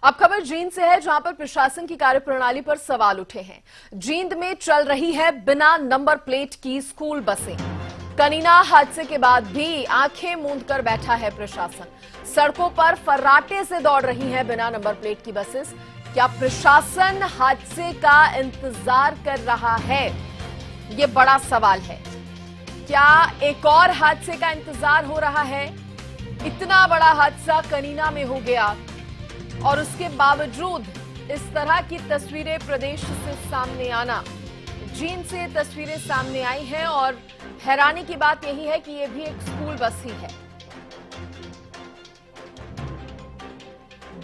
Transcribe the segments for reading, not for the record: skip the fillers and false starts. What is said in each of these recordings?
अब खबर जींद से है, जहां पर प्रशासन की कार्यप्रणाली पर सवाल उठे हैं। जींद में चल रही है बिना नंबर प्लेट की स्कूल बसें। कनीना हादसे के बाद भी आंखें मूंद कर बैठा है प्रशासन। सड़कों पर फर्राटे से दौड़ रही हैं बिना नंबर प्लेट की बसेस। क्या प्रशासन हादसे का इंतजार कर रहा है? ये बड़ा सवाल है। क्या एक और हादसे का इंतजार हो रहा है? इतना बड़ा हादसा कनीना में हो गया और उसके बावजूद इस तरह की तस्वीरें प्रदेश से सामने आना, जींद से तस्वीरें सामने आई हैं और हैरानी की बात यही है कि ये भी एक स्कूल बस ही है।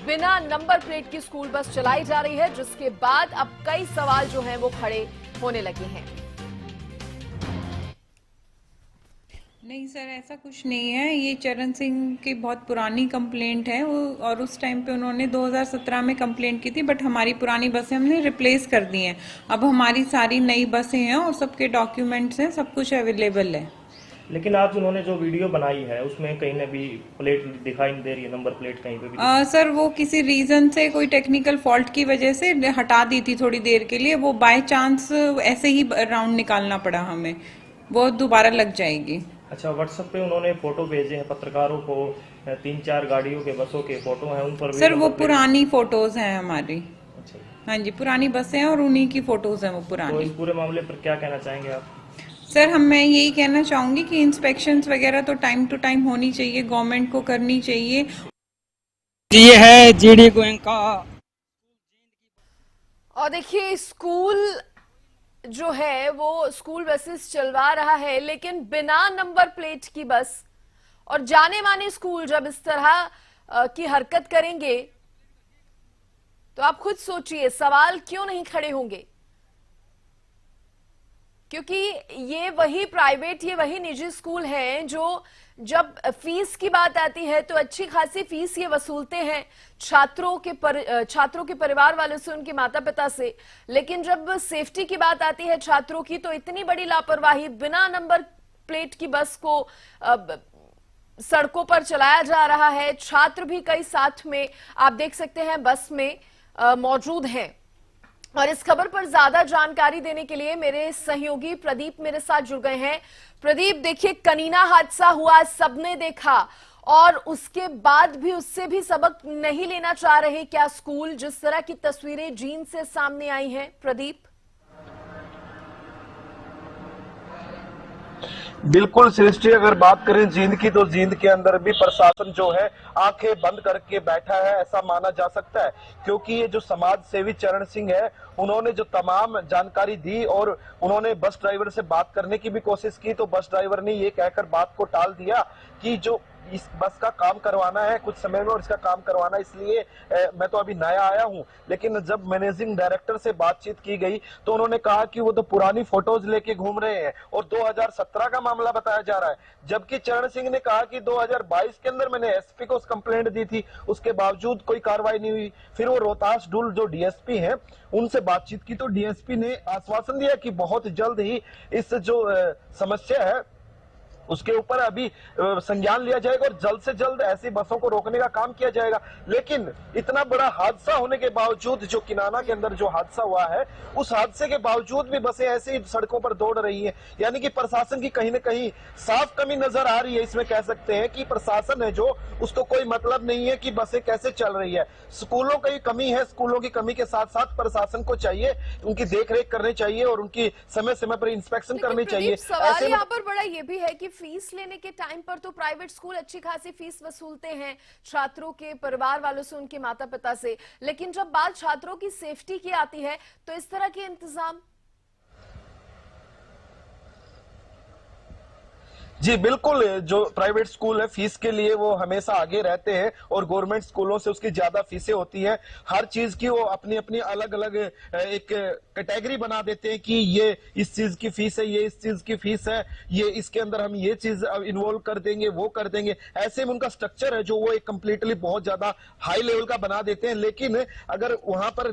बिना नंबर प्लेट की स्कूल बस चलाई जा रही है, जिसके बाद अब कई सवाल जो हैं वो खड़े होने लगे हैं। नहीं सर, ऐसा कुछ नहीं है। ये चरण सिंह की बहुत पुरानी कंप्लेंट है और उस टाइम पे उन्होंने 2017 में कंप्लेंट की थी, बट हमारी पुरानी बसें हमने रिप्लेस कर दी हैं। अब हमारी सारी नई बसें हैं और सबके डॉक्यूमेंट्स हैं, सब कुछ अवेलेबल है। लेकिन आज उन्होंने जो वीडियो बनाई है उसमें कहीं ने भी प्लेट दिखाई नहीं दे रही है, नंबर प्लेट कहीं पे भी। सर वो किसी रीजन से, कोई टेक्निकल फॉल्ट की वजह से हटा दी थी थोड़ी देर के लिए। वो बाय चांस ऐसे ही राउंड निकालना पड़ा हमें, वो दोबारा लग जाएगी। अच्छा, व्हाट्सएप पे उन्होंने फोटो भेजे हैं पत्रकारों को, 3-4 गाड़ियों के बसों के फोटो हैं, उन पर भी सर वो पुरानी फोटोज हैं हमारी। अच्छा, हाँ जी, पुरानी बसें हैं और उन्हीं की फोटोज हैं वो तो पुरानी। इस पूरे मामले पर क्या कहना चाहेंगे आप? सर मैं यही कहना चाहूंगी कि इंस्पेक्शंस वगैरह तो टाइम टू टाइम होनी चाहिए, गवर्नमेंट को करनी चाहिए। ये है जीडी गोयनका। और देखिए, स्कूल जो है वो स्कूल बसेस चलवा रहा है, लेकिन बिना नंबर प्लेट की बस। और जाने माने स्कूल जब इस तरह की हरकत करेंगे तो आप खुद सोचिए सवाल क्यों नहीं खड़े होंगे। क्योंकि ये वही प्राइवेट, ये वही निजी स्कूल हैं जो जब फीस की बात आती है तो अच्छी खासी फीस ये वसूलते हैं छात्रों के परिवार वालों से, उनके माता पिता से। लेकिन जब सेफ्टी की बात आती है छात्रों की तो इतनी बड़ी लापरवाही, बिना नंबर प्लेट की बस को सड़कों पर चलाया जा रहा है। छात्र भी कई साथ में आप देख सकते हैं बस में मौजूद हैं। और इस खबर पर ज्यादा जानकारी देने के लिए मेरे सहयोगी प्रदीप मेरे साथ जुड़ गए हैं। प्रदीप, देखिए कनीना हादसा हुआ, सबने देखा, और उसके बाद भी उससे भी सबक नहीं लेना चाह रहे क्या स्कूल, जिस तरह की तस्वीरें जींद से सामने आई हैं? प्रदीप, बिल्कुल सृष्टि, अगर बात करें जींद की तो जींद के अंदर भी प्रशासन जो है आंखें बंद करके बैठा है, ऐसा माना जा सकता है। क्योंकि ये जो समाज सेवी चरण सिंह है, उन्होंने जो तमाम जानकारी दी और उन्होंने बस ड्राइवर से बात करने की भी कोशिश की, तो बस ड्राइवर ने ये कहकर बात को टाल दिया कि जो इस बस का काम करवाना है कुछ समय में और इसका काम करवाना, इसलिए मैं तो अभी नया आया हूं। लेकिन जब मैनेजिंग डायरेक्टर से बातचीत की गई तो उन्होंने कहा कि वो तो पुरानी फोटोज लेके घूम रहे हैं और 2017 का मामला बताया जा रहा है। जबकि चरण सिंह ने कहा कि 2022 के अंदर मैंने एसपी को कंप्लेंट दी थी, उसके बावजूद कोई कार्रवाई नहीं हुई। फिर वो रोहतास डुल जो डीएसपी हैं उनसे बातचीत की तो डीएसपी ने आश्वासन दिया कि बहुत जल्द ही इस जो समस्या है उसके ऊपर अभी संज्ञान लिया जाएगा और जल्द से जल्द ऐसी बसों को रोकने का काम किया जाएगा। लेकिन इतना बड़ा हादसा होने के बावजूद, जो किनाना के अंदर जो हादसा हुआ है, उस हादसे के बावजूद भी बसें ऐसे ही सड़कों पर दौड़ रही हैं। यानी कि प्रशासन की कहीं न कहीं साफ कमी नजर आ रही है। इसमें कह सकते हैं कि प्रशासन है जो, उसको कोई मतलब नहीं है कि बसें कैसे चल रही है। स्कूलों की कमी है, स्कूलों की कमी के साथ साथ प्रशासन को चाहिए उनकी देखरेख करनी चाहिए और उनकी समय समय पर इंस्पेक्शन करनी चाहिए। सवाल यहाँ पर बड़ा ये भी है कि फीस लेने के टाइम पर तो प्राइवेट स्कूल अच्छी खासी फीस वसूलते हैं छात्रों के परिवार वालों से, उनके माता पिता से, लेकिन जब बात छात्रों की सेफ्टी की आती है तो इस तरह के इंतजाम। जी बिल्कुल, जो प्राइवेट स्कूल है फीस के लिए वो हमेशा आगे रहते हैं और गवर्नमेंट स्कूलों से उसकी ज्यादा फीसें होती हैं। हर चीज की वो अपनी अपनी अलग अलग एक कैटेगरी बना देते हैं कि ये इस चीज की फीस है, ये इस चीज की फीस है, ये इसके अंदर हम ये चीज इन्वॉल्व कर देंगे, वो कर देंगे। ऐसे में उनका स्ट्रक्चर है जो वो एक कंप्लीटली बहुत ज्यादा हाई लेवल का बना देते हैं। लेकिन अगर वहां पर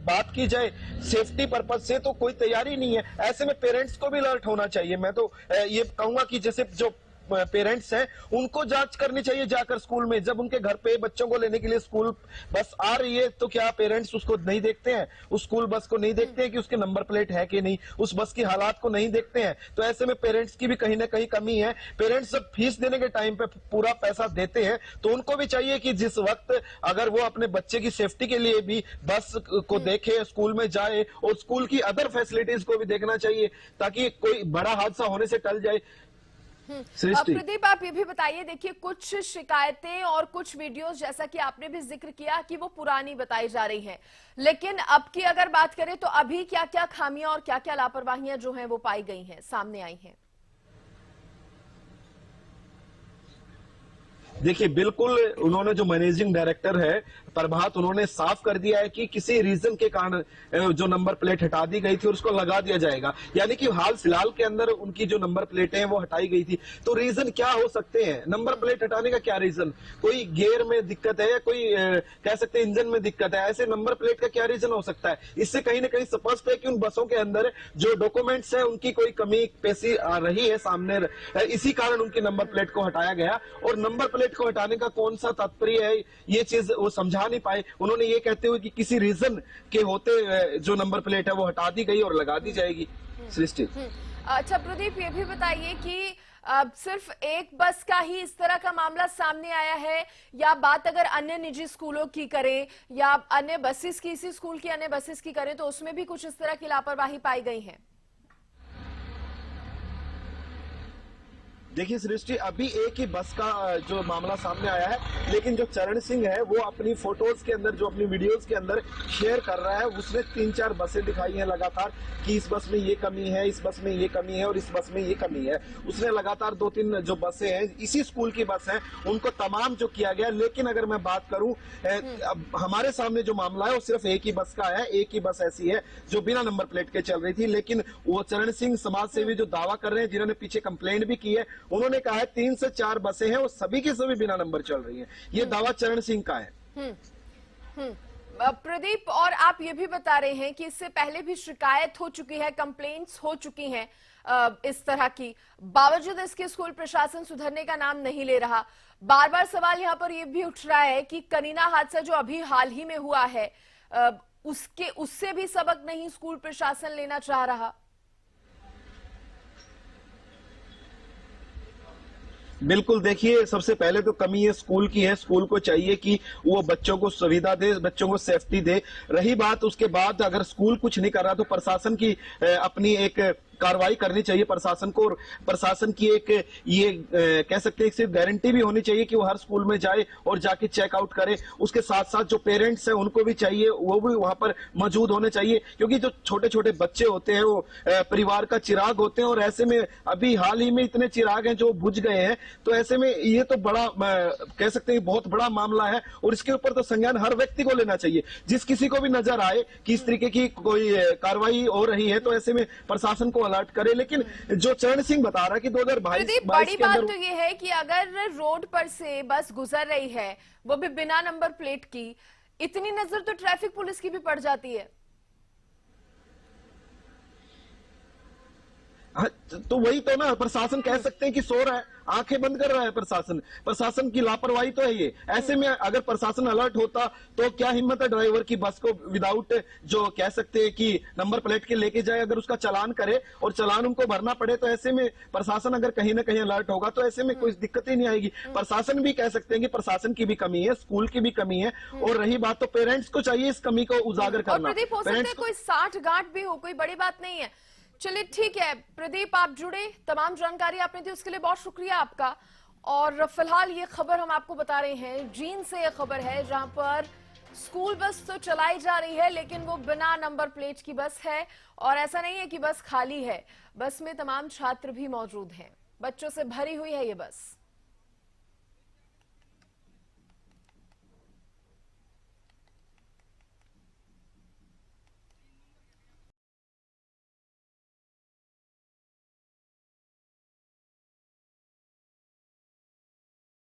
बात की जाए सेफ्टी पर्पज से तो कोई तैयारी नहीं है। ऐसे में पेरेंट्स को भी अलर्ट होना चाहिए। मैं तो ये कहूंगा कि जैसे जो पेरेंट्स हैं उनको जांच करनी चाहिए जाकर स्कूल में। जब उनके घर पे बच्चों को लेने के लिए स्कूल बस आ रही है तो क्या पेरेंट्स उसको नहीं देखते हैं, उस स्कूल बस को नहीं देखते हैं कि उसके नंबर प्लेट है कि नहीं, उस बस की हालात को नहीं देखते हैं। तो ऐसे में पेरेंट्स की भी कहीं ना कहीं कमी है। पेरेंट्स जब फीस देने के टाइम पे पूरा पैसा देते हैं तो उनको भी चाहिए कि जिस वक्त अगर वो अपने बच्चे की सेफ्टी के लिए भी बस को देखे, स्कूल में जाए और स्कूल की अदर फैसिलिटीज को भी देखना चाहिए ताकि कोई बड़ा हादसा होने से टल जाए। सृष्टि, प्रदीप आप ये भी बताइए, देखिए कुछ शिकायतें और कुछ वीडियोस जैसा कि आपने भी जिक्र किया कि वो पुरानी बताई जा रही हैं, लेकिन अब की अगर बात करें तो अभी क्या क्या खामियां और क्या क्या लापरवाहियां जो हैं वो पाई गई हैं, सामने आई हैं? देखिए बिल्कुल उन्होंने जो मैनेजिंग डायरेक्टर है प्रभात, उन्होंने साफ कर दिया है कि किसी रीजन के कारण जो नंबर प्लेट हटा दी गई थी और उसको लगा दिया जाएगा। यानी कि हाल फिलहाल के अंदर उनकी जो नंबर प्लेटें हैं वो हटाई गई थी। तो रीजन क्या हो सकते हैं? नंबर प्लेट हटाने का क्या रीजन? कोई गियर में दिक्कत है या कोई कह सकते हैं इंजन में दिक्कत है, ऐसे नंबर प्लेट का क्या रीजन हो सकता है? इससे कहीं ना कहीं स्पष्ट है कि उन बसों के अंदर जो डॉक्यूमेंट्स है उनकी कोई कमी पेशी आ रही है सामने, इसी कारण उनकी नंबर प्लेट को हटाया गया। और नंबर प्लेट को हटाने का कौन सा तात्पर्य है ये चीज वो समझा नहीं पाए। उन्होंने ये कहते हुए कि किसी रीजन के होते जो नंबर प्लेट है वो हटा दी गई और लगा दी जाएगी। सृष्टि, अच्छा प्रदीप ये भी बताइए कि सिर्फ एक बस का ही इस तरह का मामला सामने आया है या बात अगर अन्य निजी स्कूलों की करें या अन्य बसेस की, इसी स्कूल की अन्य बसेस की करें तो उसमें भी कुछ इस तरह की लापरवाही पाई गई है? देखिए सृष्टि, अभी एक ही बस का जो मामला सामने आया है, लेकिन जो चरण सिंह है वो अपनी फोटोज के अंदर, जो अपनी वीडियोस के अंदर शेयर कर रहा है, उसने 3-4 बसें दिखाई हैं लगातार कि इस बस में ये कमी है, इस बस में ये कमी है और इस बस में ये कमी है। उसने लगातार 2-3 जो बसें हैं इसी स्कूल की बस है उनको तमाम जो किया गया। लेकिन अगर मैं बात करूं, अब हमारे सामने जो मामला है वो सिर्फ एक ही बस का है। एक ही बस ऐसी है जो बिना नंबर प्लेट के चल रही थी, लेकिन वो चरण सिंह समाज सेवी जो दावा कर रहे हैं, जिन्होंने पीछे कंप्लेंट भी की है, उन्होंने कहा है 3 से 4 बसें हैं वो सभी की सभी बिना नंबर चल रही हैं। ये दावा चरण सिंह का है। प्रदीप, और आप ये भी बता रहे हैं कि इससे पहले भी शिकायत हो चुकी है, कंप्लेंट्स हो चुकी हैं इस तरह की, बावजूद इसके स्कूल प्रशासन सुधरने का नाम नहीं ले रहा। बार बार सवाल यहां पर यह भी उठ रहा है कि कनीना हादसा जो अभी हाल ही में हुआ है उससे भी सबक नहीं स्कूल प्रशासन लेना चाह रहा। बिल्कुल, देखिए सबसे पहले तो कमी ये स्कूल की है। स्कूल को चाहिए कि वो बच्चों को सुविधा दे, बच्चों को सेफ्टी दे। रही बात उसके बाद अगर स्कूल कुछ नहीं कर रहा तो प्रशासन की अपनी एक कार्रवाई करनी चाहिए प्रशासन को, और प्रशासन की एक ये कह सकते हैं सिर्फ गारंटी भी होनी चाहिए कि वो हर स्कूल में जाए और जाके चेकआउट करे। उसके साथ साथ जो पेरेंट्स हैं उनको भी चाहिए, वो भी वहां पर मौजूद होने चाहिए, क्योंकि जो छोटे छोटे बच्चे होते हैं वो परिवार का चिराग होते हैं। और ऐसे में अभी हाल ही में इतने चिराग हैं जो बुझ गए हैं, तो ऐसे में ये तो बड़ा कह सकते हैं बहुत बड़ा मामला है और इसके ऊपर तो संज्ञान हर व्यक्ति को लेना चाहिए। जिस किसी को भी नजर आए कि इस तरीके की कोई कार्रवाई हो रही है तो ऐसे में प्रशासन को अलर्ट करे। लेकिन जो चरण सिंह बता रहा है कि 2022 बड़ी बात तो ये है कि अगर रोड पर से बस गुजर रही है वो भी बिना नंबर प्लेट की, इतनी नजर तो ट्रैफिक पुलिस की भी पड़ जाती है। तो वही तो ना, प्रशासन कह सकते हैं कि सो रहा है, आंखें बंद कर रहा है प्रशासन की लापरवाही तो है ये। ऐसे में अगर प्रशासन अलर्ट होता तो क्या हिम्मत है ड्राइवर की बस को विदाउट जो कह सकते हैं कि नंबर प्लेट के लेके जाए, अगर उसका चालान करे और चालान उनको भरना पड़े, तो ऐसे में प्रशासन अगर कहीं ना कहीं अलर्ट होगा तो ऐसे में कोई दिक्कत ही नहीं आएगी। प्रशासन भी कह सकते हैं कि प्रशासन की भी कमी है, स्कूल की भी कमी है। और रही बात तो पेरेंट्स को चाहिए इस कमी को उजागर करना। प्रदीप, हो सकता है कोई 60 गांठ भी हो, कोई बड़ी बात नहीं है। चलिए ठीक है प्रदीप, आप जुड़े, तमाम जानकारी आपने दी उसके लिए बहुत शुक्रिया आपका। और फिलहाल ये खबर हम आपको बता रहे हैं, जींद से ये खबर है जहां पर स्कूल बस तो चलाई जा रही है लेकिन वो बिना नंबर प्लेट की बस है। और ऐसा नहीं है कि बस खाली है, बस में तमाम छात्र भी मौजूद हैं, बच्चों से भरी हुई है ये बस।